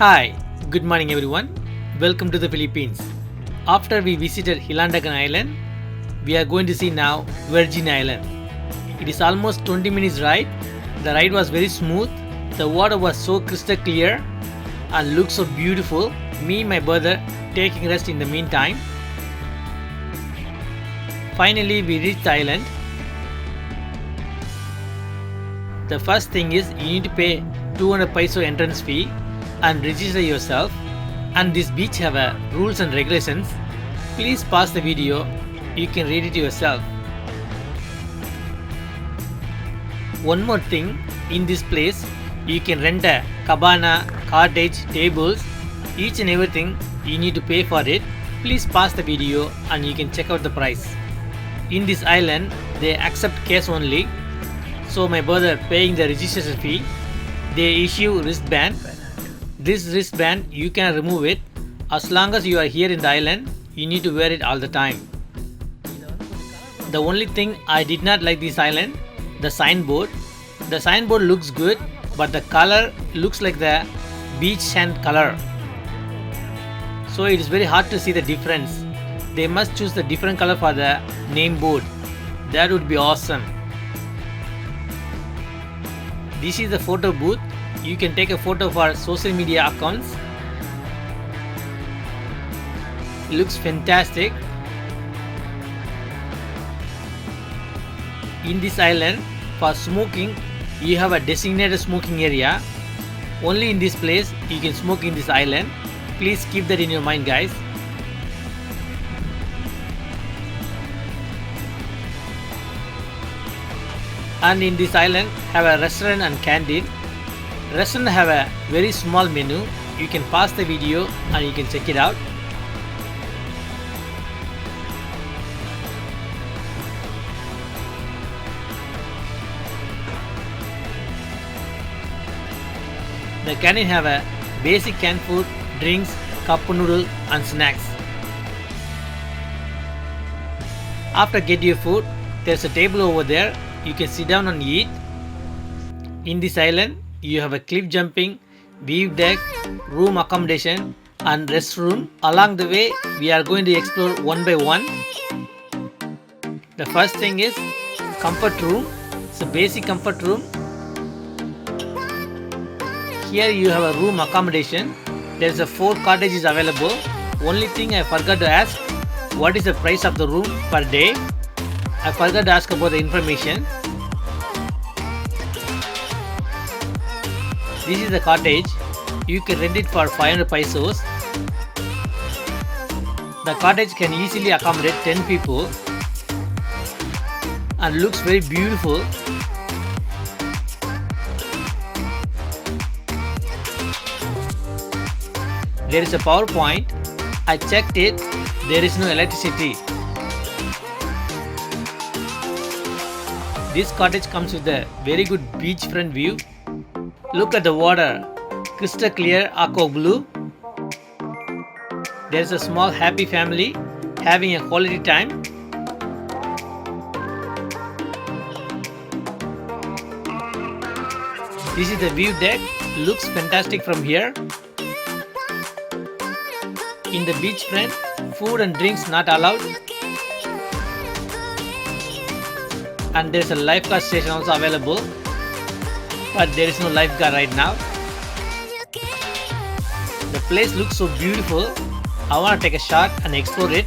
Hi, good morning everyone. Welcome to the Philippines. After we visited Hilandagan Island, we are going to see now Virgin Island. It is almost 20 minutes ride. The ride was very smooth. The water was so crystal clear and looked so beautiful. Me and my brother taking rest in the meantime. Finally we reached the island. The first thing is you need to pay 200 peso entrance fee and register yourself, and this beach have a rules and regulations. Please pause the video, you can read it yourself. One more thing, in this place you can rent a cabana, cottage, tables, each and everything you need to pay for it. Please pause the video and you can check out the price. In this island they accept cash only, so my brother paying the registration fee. They issue wristband. This wristband you can remove it. As long as you are here in the island, you need to wear it all the time. The only thing I did not like this island, the signboard. The signboard looks good, but the color looks like the beach sand color. So it is very hard to see the difference. They must choose the different color for the name board. That would be awesome. This is the photo booth. You can take a photo for social media accounts. It looks fantastic. In this island, for smoking, you have a designated smoking area. Only in this place you can smoke in this island. Please keep that in your mind, guys. And in this island have a restaurant and canteen. Restaurant have a very small menu. You can pause the video and you can check it out. The canteen have a basic canned food, drinks, cup noodle and snacks. After get your food, there's a table over there. You can sit down and eat. In this island, you have a cliff jumping, wave deck, room accommodation and restroom. Along the way, we are going to explore one by one. The first thing is comfort room. It's a basic comfort room. Here you have a room accommodation. There's a 4 cottages available. Only thing I forgot to ask, what is the price of the room per day? I forgot to ask about the information. This is the cottage. You can rent it for 500 pesos. The cottage can easily accommodate 10 people and looks very beautiful. There is a power point. I checked it. There is no electricity. This cottage comes with a very good beachfront view. Look at the water, crystal clear aqua blue. There is a small happy family having a quality time. This is the view deck. Looks fantastic from here. In the beachfront, food and drinks not allowed. And there is a lifeguard station also available, but there is no lifeguard right now. The place looks so beautiful. I want to take a shot and explore it.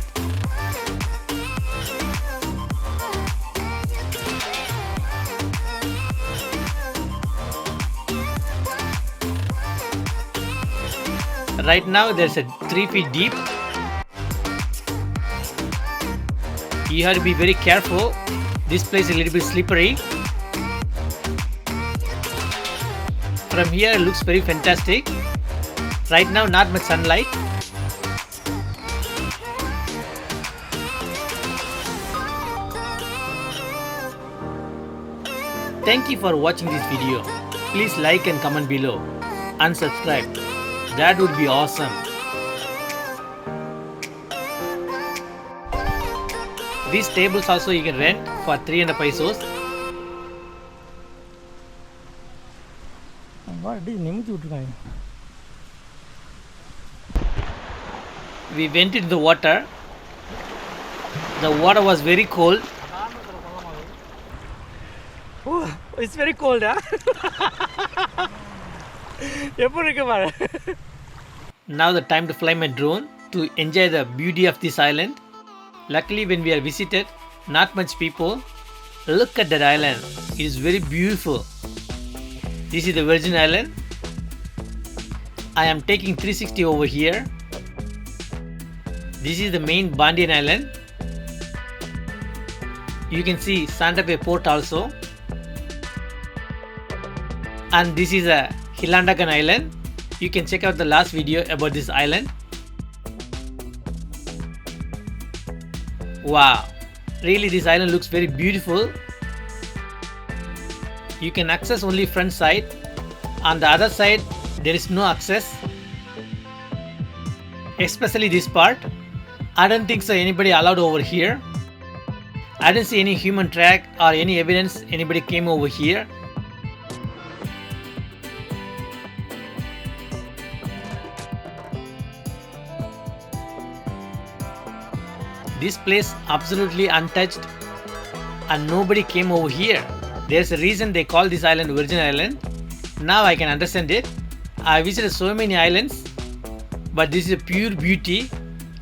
Right now there's a 3 feet deep. You have to be very careful. This place is a little bit slippery. From here it looks very fantastic. Right now not much sunlight. Thank you for watching this video. Please like and comment below and subscribe. That would be awesome. These tables also you can rent for 300 pesos. வாடி நிமித்தி விட்டுருக்காங்க. We went into the water. The water was very cold. Oh, it's very cold, huh? Now the time to fly my drone to enjoy the beauty of this island. Luckily when we are visited, not much people. Look at that island. It is very beautiful. This is the Virgin Island. I am taking 360 over here. This is the main Bantayan Island. You can see Santa Fe Port also. And this is a Hilandakan Island. You can check out the last video about this island. Wow, really this island looks very beautiful. You can access only front side. On the other side there is no access. Especially this part. I don't think so anybody allowed over here. I didn't see any human track or any evidence anybody came over here. This place absolutely untouched and nobody came over here. There's a reason they call this island Virgin Island. Now I can understand it. I visited so many islands, but this is a pure beauty.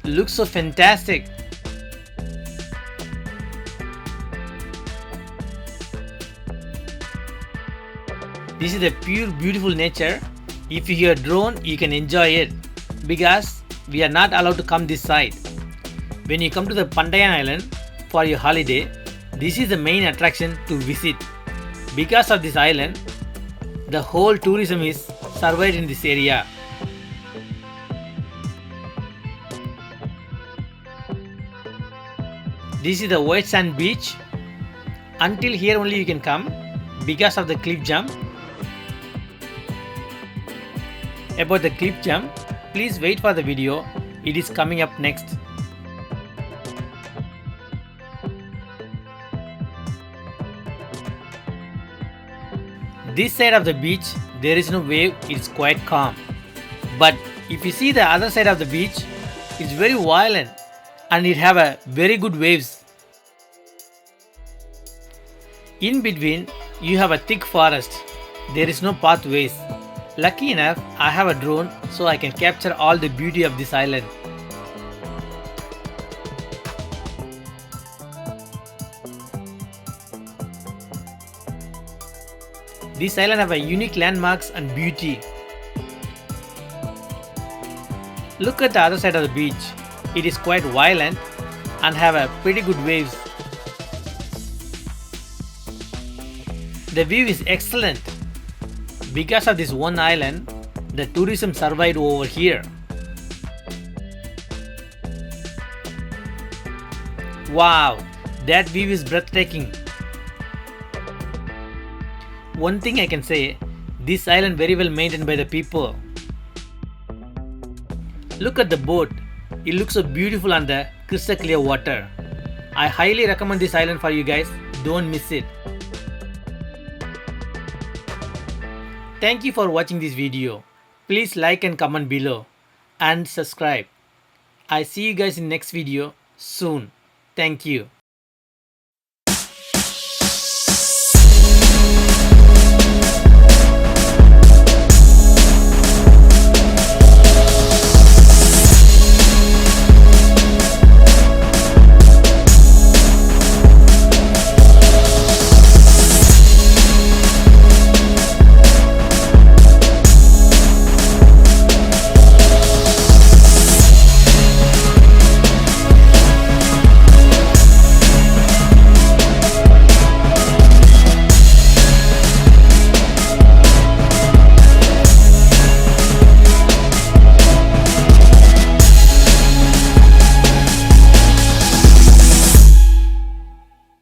Looks so fantastic. This is a pure beautiful nature. If you hear drone, you can enjoy it because we are not allowed to come this side. When you come to the Bantayan Island for your holiday, this is the main attraction to visit. Because of this island, the whole tourism is survived in this area. This is the white sand beach. Until here only you can come because of the cliff jump. About the cliff jump, please wait for the video. It is coming up next. This side of the beach, there is no wave, it's quite calm. But if you see the other side of the beach, it's very violent and it have a very good waves. In between, you have a thick forest. There is no pathways. Lucky enough, I have a drone so I can capture all the beauty of this island. This island have a unique landmarks and beauty. Look at the other side of the beach. It is quite violent and have a pretty good waves. The view is excellent. Because of this one island, the tourism survived over here. Wow, that view is breathtaking. One thing I can say, this island very well maintained by the people. Look at the boat. It looks so beautiful on the crystal clear water. I highly recommend this island for you guys. Don't miss it. Thank you for watching this video. Please like and comment below and subscribe. I see you guys in next video soon. Thank you.